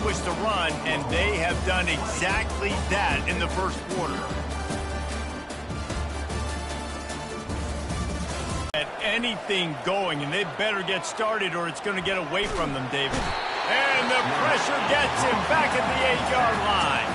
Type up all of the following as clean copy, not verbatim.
establish the run, and they have done exactly that in the first quarter. At anything going, and they better get started or it's going to get away from them, David. And the pressure gets him back at the 8-yard line.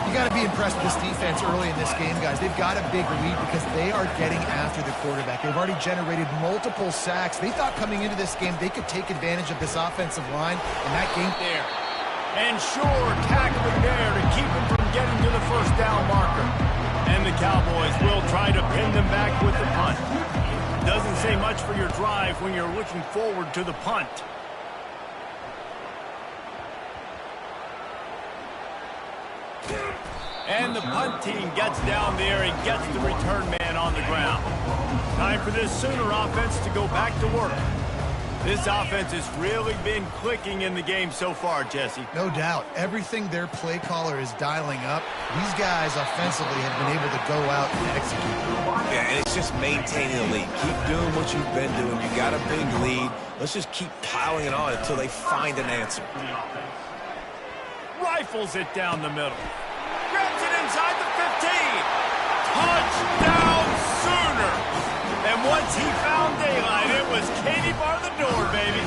You got to be impressed with this defense early in this game, guys. They've got a big lead because they are getting after the quarterback. They've already generated multiple sacks. They thought coming into this game they could take advantage of this offensive line, and that game there. And sure, tackling there to keep him from getting to the first down marker. And the Cowboys will try to pin them back with the punt. Doesn't say much for your drive when you're looking forward to the punt. And the punt team gets down there and gets the return man on the ground. Time for this Sooner offense to go back to work. This offense has really been clicking in the game so far, Jesse. No doubt. Everything their play caller is dialing up, these guys offensively have been able to go out and execute. Yeah, and it's just maintaining the lead. Keep doing what you've been doing. You got a big lead. Let's just keep piling it on until they find an answer. Rifles it down the middle. Grabs it inside the 15. Touchdown Sooners. And once he found daylight, it was Katie bar the door, baby.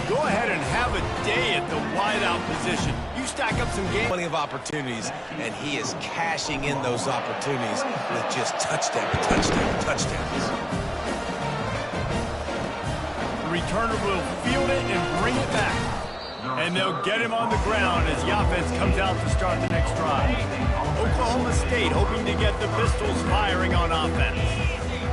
Go ahead and have a day at the wideout position. You stack up some games. Plenty of opportunities, and he is cashing in those opportunities with just touchdown, touchdowns. The returner will field it and bring it back. And they'll get him on the ground as the offense comes out to start the next drive. Oklahoma State hoping to get the Pistols firing on offense.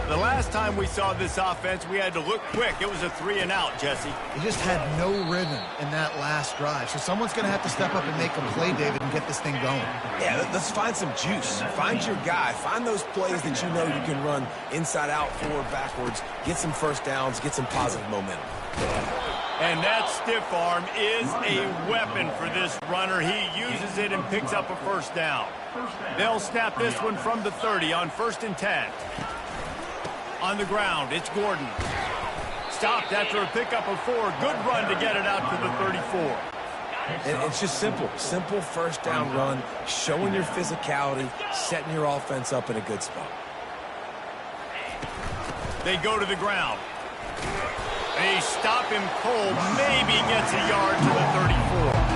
The last time we saw this offense, we had to look quick. It was a 3-and-out, Jesse. They just had no rhythm in that last drive. So someone's going to have to step up and make a play, David, and get this thing going. Yeah, let's find some juice. Find your guy. Find those plays that you know you can run inside out, forward, backwards. Get some first downs. Get some positive momentum. And that stiff arm is a weapon for this runner. He uses it and picks up a first down. They'll snap this one from the 30 on 1st and 10. On the ground, it's Gordon. Stopped after a pickup of 4. Good run to get it out to the 34. And it's just simple. Simple first down run, showing your physicality, setting your offense up in a good spot. They go to the ground. They stop him cold, maybe gets a yard to the 34.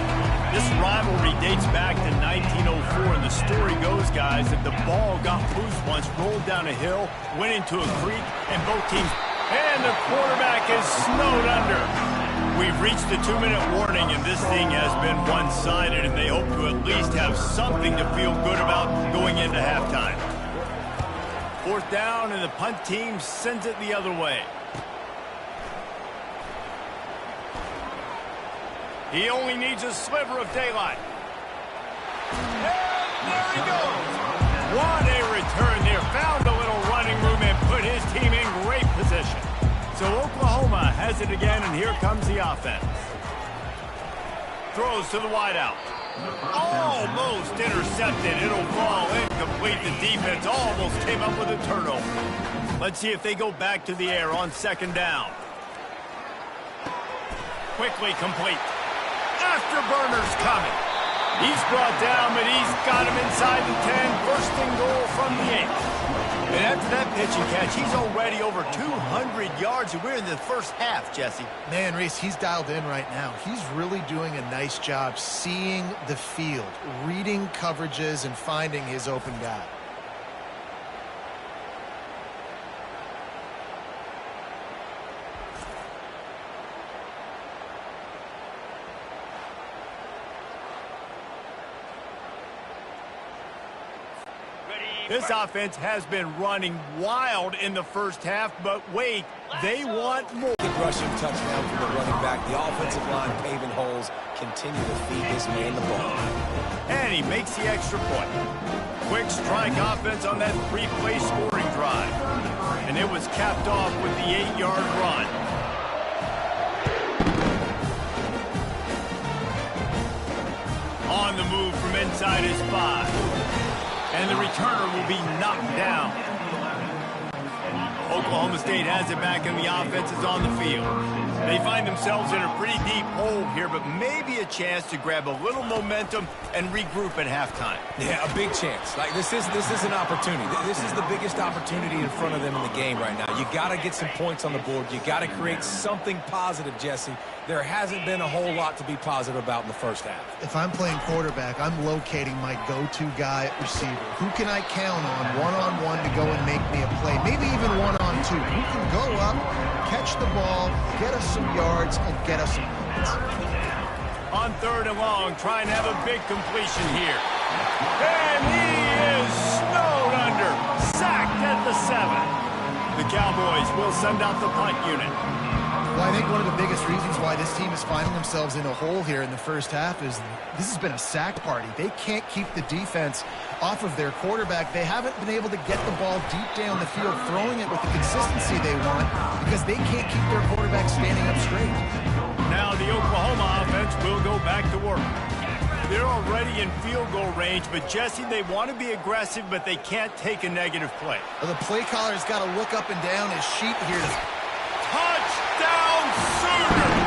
This rivalry dates back to 1904, and the story goes, guys, that the ball got loose once, rolled down a hill, went into a creek, and both teams... And the quarterback is snowed under. We've reached the 2-minute warning, and this thing has been one-sided, and they hope to at least have something to feel good about going into halftime. 4th down, and the punt team sends it the other way. He only needs a sliver of daylight. And there he goes. What a return there. Found a little running room and put his team in great position. So Oklahoma has it again, and here comes the offense. Throws to the wideout. Almost intercepted. It'll fall incomplete. The defense almost came up with a turnover. Let's see if they go back to the air on 2nd down. Quickly complete. Afterburner's coming. He's brought down, but he's got him inside the 10. 1st and goal from the 8. And after that pitch and catch, he's already over 200 yards, and we're in the first half, Jesse. Man, Reese, he's dialed in right now. He's really doing a nice job seeing the field, reading coverages, and finding his open guy. This offense has been running wild in the first half, but wait, they want more. Rushing touchdown from the running back. The offensive line paving holes. Continue to feed this man the ball. And he makes the extra point. Quick strike offense on that 3-play scoring drive. And it was capped off with the 8-yard run. On the move from inside his 5. And the returner will be knocked down. Oklahoma State has it back and the offense is on the field. They find themselves in a pretty deep hole here, but maybe a chance to grab a little momentum and regroup at halftime. Yeah, a big chance. Like this is an opportunity. This is the biggest opportunity in front of them in the game right now. You got to get some points on the board. You got to create something positive, Jesse. There hasn't been a whole lot to be positive about in the first half. If I'm playing quarterback, I'm locating my go-to guy at receiver. Who can I count on one-on-one to go and make me a play? Maybe even one-on-two. Who can go up, catch the ball, get us some yards, and get us some points? On 3rd and long, trying to have a big completion here. And he is snowed under. Sacked at the 7. The Cowboys will send out the punt unit. Well, I think one of the biggest reasons why this team is finding themselves in a hole here in the first half is this has been a sack party. They can't keep the defense off of their quarterback. They haven't been able to get the ball deep down the field, throwing it with the consistency they want because they can't keep their quarterback standing up straight. Now the Oklahoma offense will go back to work. They're already in field goal range, but Jesse, they want to be aggressive, but they can't take a negative play. Well, the play caller's got to look up and down his sheet here to... Touchdown Sooners!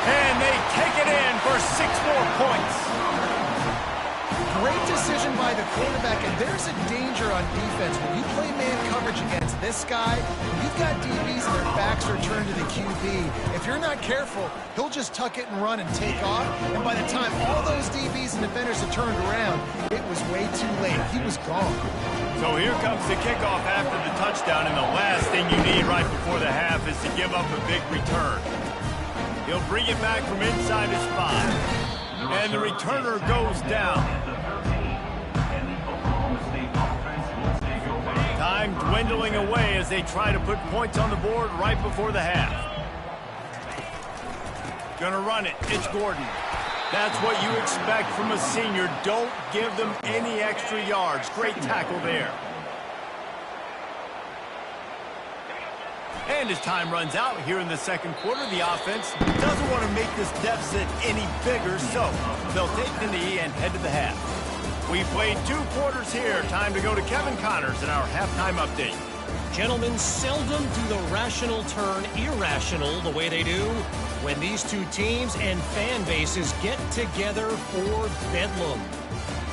And they take it in for 6 more points. Great decision by the quarterback, and there's a danger on defense. When you play man coverage against this guy, when you've got DBs and their backs are turned to the QB, if you're not careful, he'll just tuck it and run and take off, and by the time all those DBs and defenders have turned around, it was way too late. He was gone. So here comes the kickoff after the touchdown, and the last thing you need right before the half is to give up a big return. He'll bring it back from inside his 5, and the returner goes down. Time dwindling away as they try to put points on the board right before the half. Gonna run it. It's Gordon. That's what you expect from a senior. Don't give them any extra yards. Great tackle there. And as time runs out here in the second quarter, the offense doesn't want to make this deficit any bigger, so they'll take the knee and head to the half. We played 2 quarters here. Time to go to Kevin Connors in our halftime update. Gentlemen, seldom do the rational turn irrational the way they do when these two teams and fan bases get together for Bedlam.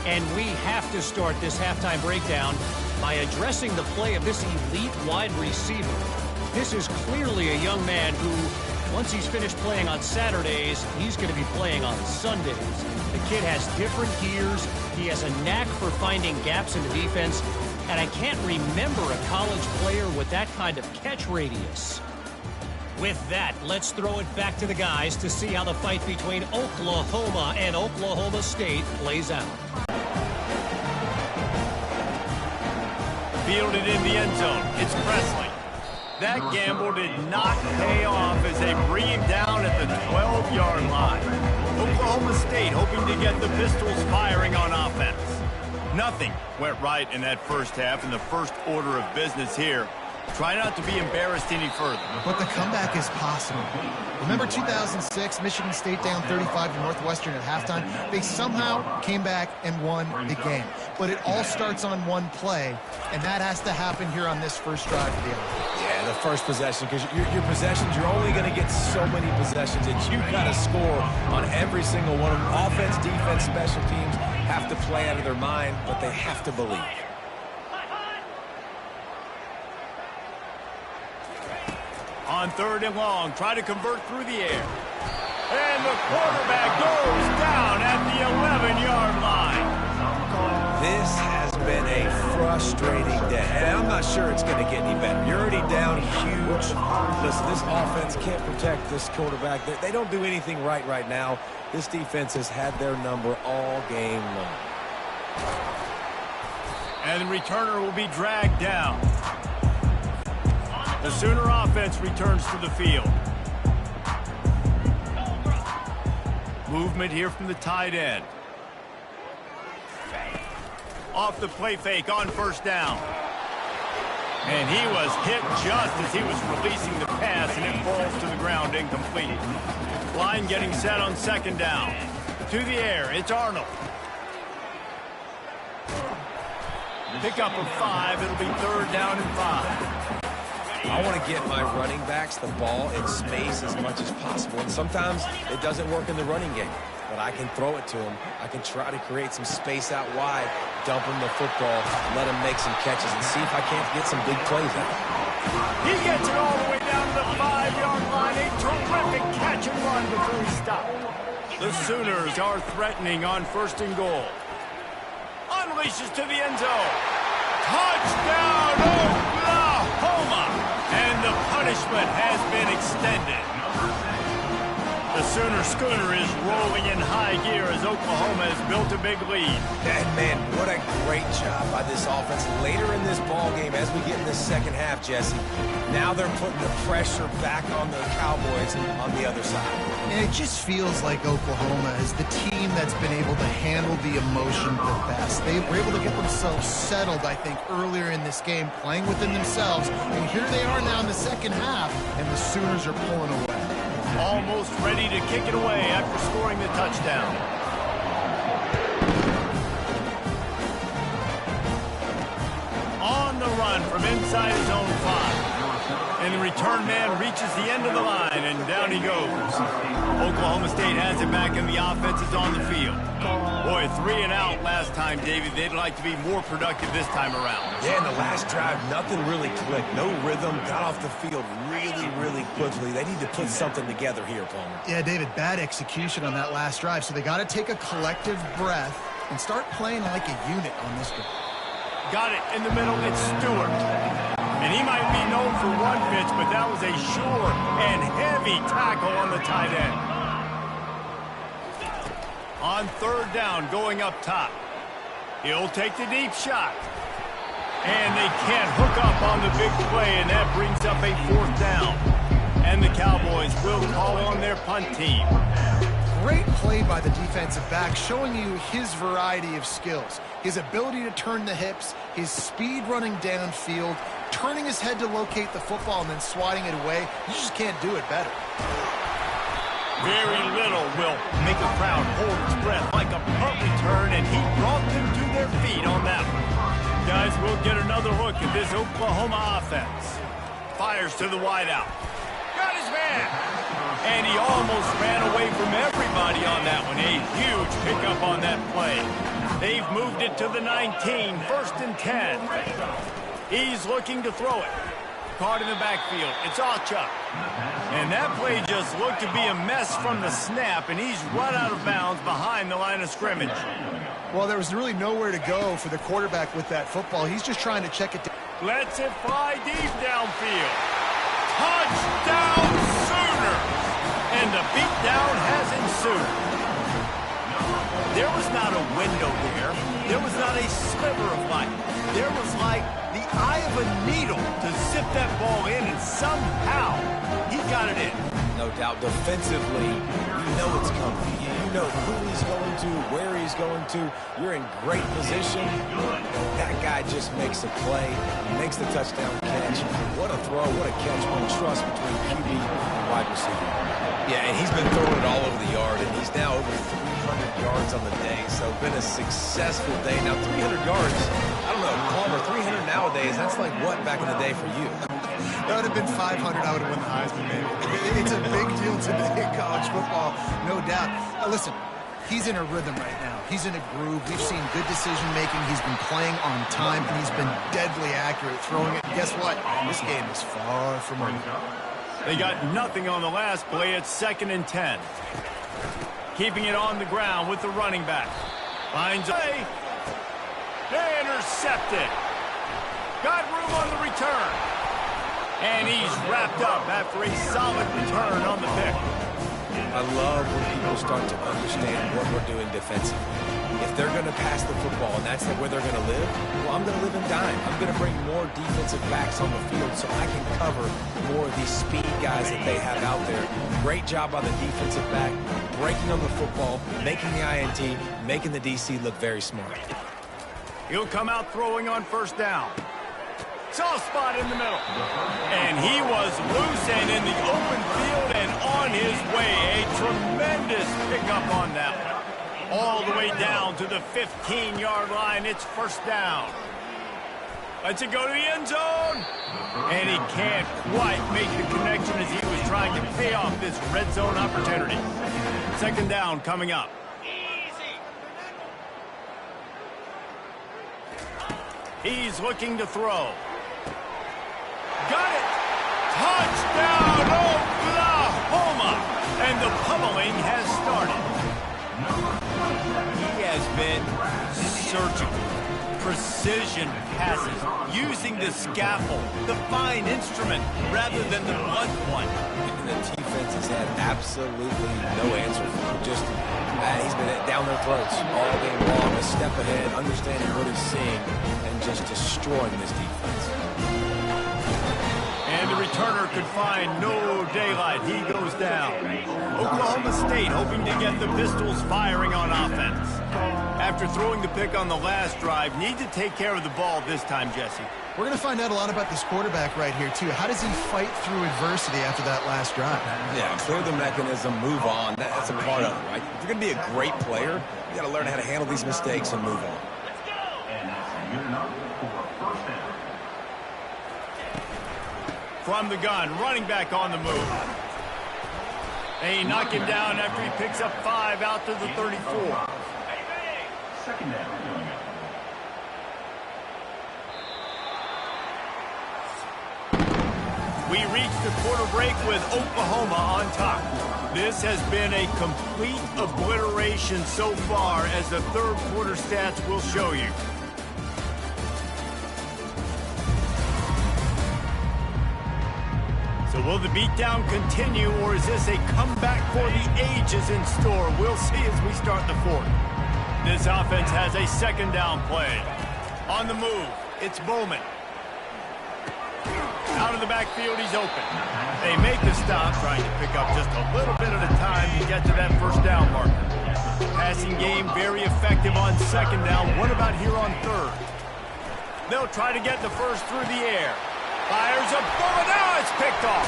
And we have to start this halftime breakdown by addressing the play of this elite wide receiver. This is clearly a young man who, once he's finished playing on Saturdays, he's going to be playing on Sundays. The kid has different gears. He has a knack for finding gaps in the defense. And I can't remember a college player with that kind of catch radius. With that, let's throw it back to the guys to see how the fight between Oklahoma and Oklahoma State plays out. Fielded in the end zone. It's Presley. That gamble did not pay off as they bring him down at the 12-yard line. Oklahoma State hoping to get the Pistols firing on offense. Nothing went right in that first half, and the first order of business here. Try not to be embarrassed any further. But the comeback is possible. Remember 2006, Michigan State down 35 to Northwestern at halftime? They somehow came back and won the game. But it all starts on one play, and that has to happen here on this first drive of the offense. Yeah, the first possession, because your possessions, you're only going to get so many possessions, and you've got to score on every single one of them. Offense, defense, special teams have to play out of their mind, but they have to believe. On 3rd and long, try to convert through the air. And the quarterback goes down at the 11-yard line. This has been a frustrating day, and I'm not sure it's going to get any better. You're already down huge. Listen, this offense can't protect this quarterback. They don't do anything right now. This defense has had their number all game long. And the returner will be dragged down. The Sooner offense returns to the field. Movement here from the tight end. Off the play fake on first down. And he was hit just as he was releasing the pass, and it falls to the ground incomplete. Line getting set on 2nd down. To the air, it's Arnold. Pick up of 5, it'll be 3rd down and 5. I want to get my running backs the ball in space as much as possible. And sometimes it doesn't work in the running game, but I can throw it to them. I can try to create some space out wide, dump them the football, let them make some catches, and see if I can't get some big plays out. He gets it all the way down to the 5-yard line. A terrific catch and run before he stopped. The Sooners are threatening on 1st and goal. Unleashes to the end zone. Touchdown, Oklahoma! And the punishment has been extended. The Sooner schooner is rolling in high gear as Oklahoma has built a big lead. And man, what a great job by this offense later in this ball game as we get in this second half, Jesse. Now they're putting the pressure back on the Cowboys on the other side. And it just feels like Oklahoma is the team that's been able to handle the emotion the best. They were able to get themselves settled, I think, earlier in this game, playing within themselves. And here they are now in the second half, and the Sooners are pulling away. Almost ready to kick it away after scoring the touchdown. On the run from inside his own 5. And the return man reaches the end of the line, and down he goes. Oklahoma State has it back, and the offense is on the field. Boy, 3 and out last time, David. They'd like to be more productive this time around. Yeah, in the last drive, nothing really clicked. No rhythm, got off the field really quickly. They need to put something together here, Palmer. Yeah, David, bad execution on that last drive, so they got to take a collective breath and start playing like a unit on this one. Got it in the middle. It's Stewart. And he might be known for one pitch, but that was a sure and heavy tackle on the tight end. On 3rd down, going up top. He'll take the deep shot. And they can't hook up on the big play, and that brings up a 4th down. And the Cowboys will call on their punt team. Great play by the defensive back, showing you his variety of skills. His ability to turn the hips, his speed running downfield, turning his head to locate the football and then swatting it away. You just can't do it better. Very little will make a crowd hold its breath like a punt return, and he brought them to their feet on that one. Guys, we'll get another look at this Oklahoma offense. Fires to the wideout. Got his man. And he almost ran away from everybody on that one. A huge pickup on that play. They've moved it to the 19, 1st and 10. He's looking to throw it. Caught in the backfield. It's Ncaa. And that play just looked to be a mess from the snap, and he's run out of bounds behind the line of scrimmage. Well, there was really nowhere to go for the quarterback with that football. He's just trying to check it down. Lets it fly deep downfield. Touchdown Sooners! And the beatdown has ensued. There was not a window there. There was not a sliver of light. There was like the eye of a needle to zip that ball in, and somehow he got it in. No doubt, defensively, you know it's coming. You know who he's going to, where he's going to. You're in great position. That guy just makes a play. He makes the touchdown catch. What a throw, what a catch. One trust between QB and wide receiver. Yeah, and he's been throwing it all over the yard, and he's now over 300 yards on the day. So been a successful day. Now 300 yards, I don't know, Palmer, 300 nowadays, that's like what back in the day for you? That would have been 500. I would have won the Heisman, maybe. It's a big deal today in college football, no doubt. Listen, he's in a rhythm right now. He's in a groove. We've seen good decision-making. He's been playing on time, and he's been deadly accurate throwing it. And guess what? This game is far from over. They got nothing on the last play. It's 2nd and 10. Keeping it on the ground with the running back. Finds a way. They intercept it. Got room on the return. And he's wrapped up after a solid return on the pick. I love when people start to understand what we're doing defensively. If they're going to pass the football and that's where they're going to live, well, I'm going to live in dime. I'm going to bring more defensive backs on the field so I can cover more of these speed guys that they have out there. Great job by the defensive back, breaking on the football, making the INT, making the DC look very smart. He'll come out throwing on 1st down. Soft spot in the middle. And he was loose and in the open field and on his way. A tremendous pickup on that one. All the way down to the 15-yard line. It's 1st down. Lets it go to the end zone. And he can't quite make the connection as he was trying to pay off this red zone opportunity. Second down coming up. He's looking to throw. Got it! Touchdown, Oklahoma! And the pummeling has started. He has been surgical. Precision passes, using the scaffold, the fine instrument, rather than the blunt one. The defense has had absolutely no answer for him. Just, he's been down their throats all game long, a step ahead, understanding what he's seeing, and just destroying this defense. And the returner could find no daylight. He goes down. Oklahoma State hoping to get the Pistols firing on offense. After throwing the pick on the last drive, need to take care of the ball this time, Jesse. We're going to find out a lot about this quarterback right here, too. How does he fight through adversity after that last drive? Yeah, clear the mechanism, move on. That's a part of it, right? If you're going to be a great player, you got to learn how to handle these mistakes and move on. From the gun, running back on the move. They knock him down after he picks up 5 out to the 34. Second down. We reach the quarter break with Oklahoma on top. This has been a complete obliteration so far, as the third quarter stats will show you. So will the beatdown continue, or is this a comeback for the ages in store? We'll see as we start the fourth. This offense has a second down play. On the move, it's Bowman. Out of the backfield, he's open. They make the stop, trying to pick up just a little bit at a time to get to that first down marker. Passing game very effective on second down. What about here on third? They'll try to get the first through the air. Fires a bullet. Now it's picked off.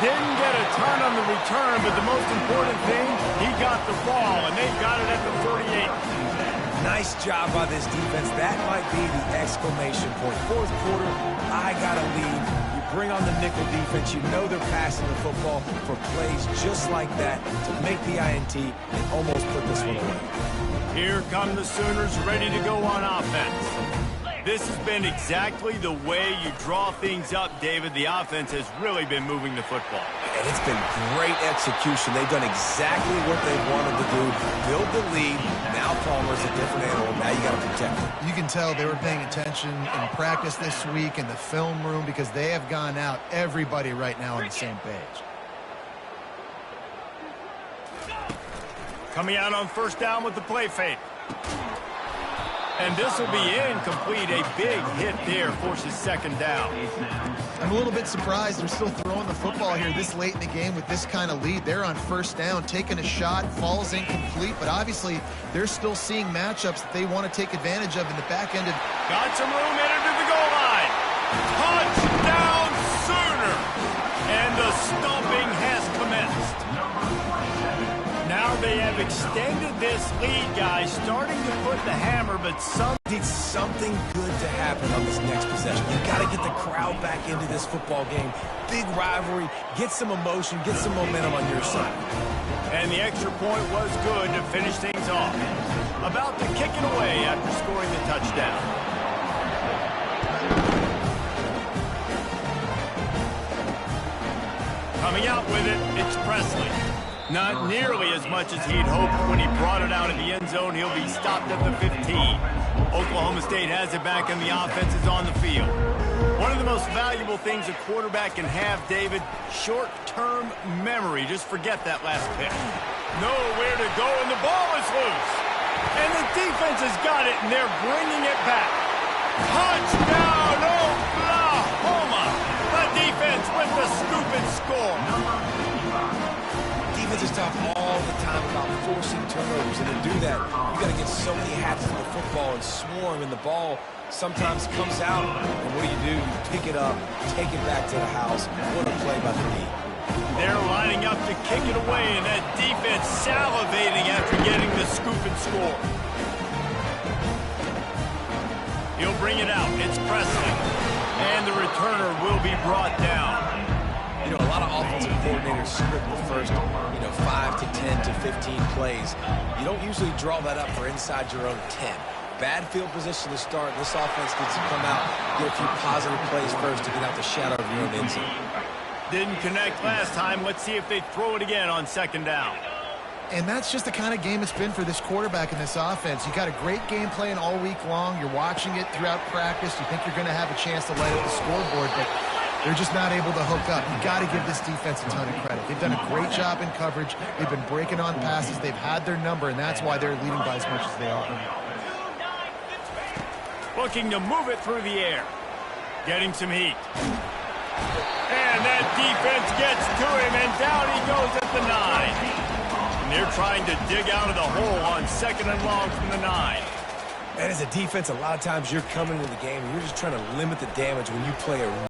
Didn't get a ton on the return, but the most important thing, he got the ball, and they've got it at the 48. Nice job by this defense. That might be the exclamation point. Fourth quarter, I got a lead. You bring on the nickel defense. You know they're passing the football for plays just like that to make the INT and almost put this one away. Here come the Sooners ready to go on offense. This has been exactly the way you draw things up, David. The offense has really been moving the football. And it's been great execution. They've done exactly what they wanted to do. Build the lead. Now Palmer's a different animal. Now you got to protect him. You can tell they were paying attention in practice this week in the film room, because they have gone out, everybody right now on the same page. Coming out on first down with the play fake. And this will be incomplete. A big hit there forces second down. I'm a little bit surprised they're still throwing the football here this late in the game with this kind of lead. They're on first down, taking a shot, falls incomplete, but obviously they're still seeing matchups that they want to take advantage of in the back end of. Got some room, headed to the goal line. Touchdown Sooner! And the stomping has commenced. Now they have extended this lead, guys, starting to put the hammer, but Needs something good to happen on this next possession. You got to get the crowd back into this football game. Big rivalry. Get some emotion. Get some momentum on your side. And the extra point was good to finish things off. About to kick it away after scoring the touchdown. Coming out with it, it's Presley. Not nearly as much as he'd hoped when he brought it out of the end zone. He'll be stopped at the 15. Oklahoma State has it back, and the offense is on the field. One of the most valuable things a quarterback can have, David, short-term memory. Just forget that last pick. Nowhere to go, and the ball is loose. And the defense has got it, and they're bringing it back. Touchdown, Oklahoma! The defense with the scoop and score. Defense is talking all the time about forcing turnovers, and to do that, you got to get so many hats to the football and swarm, and the ball sometimes comes out, and what do? You pick it up, take it back to the house. What a play by the D. They're lining up to kick it away, and that defense salivating after getting the scoop and score. He'll bring it out. It's Preston. And the returner will be brought down. You know, a lot of offensive coordinators script the first, 5 to 10 to 15 plays. You don't usually draw that up for inside your own 10. Bad field position to start. This offense needs to come out, get a few positive plays first to get out the shadow of your own end zone. Didn't connect last time. Let's see if they throw it again on second down. And that's just the kind of game it's been for this quarterback in this offense. You got a great game plan all week long. You're watching it throughout practice. You think you're going to have a chance to light up the scoreboard, but they're just not able to hook up. You got to give this defense a ton of credit. They've done a great job in coverage. They've been breaking on passes. They've had their number, and that's why they're leading by as much as they are. Looking to move it through the air. Getting some heat. And that defense gets to him, and down he goes at the 9. And they're trying to dig out of the hole on second and long from the 9. And as a defense, a lot of times you're coming into the game and you're just trying to limit the damage when you play a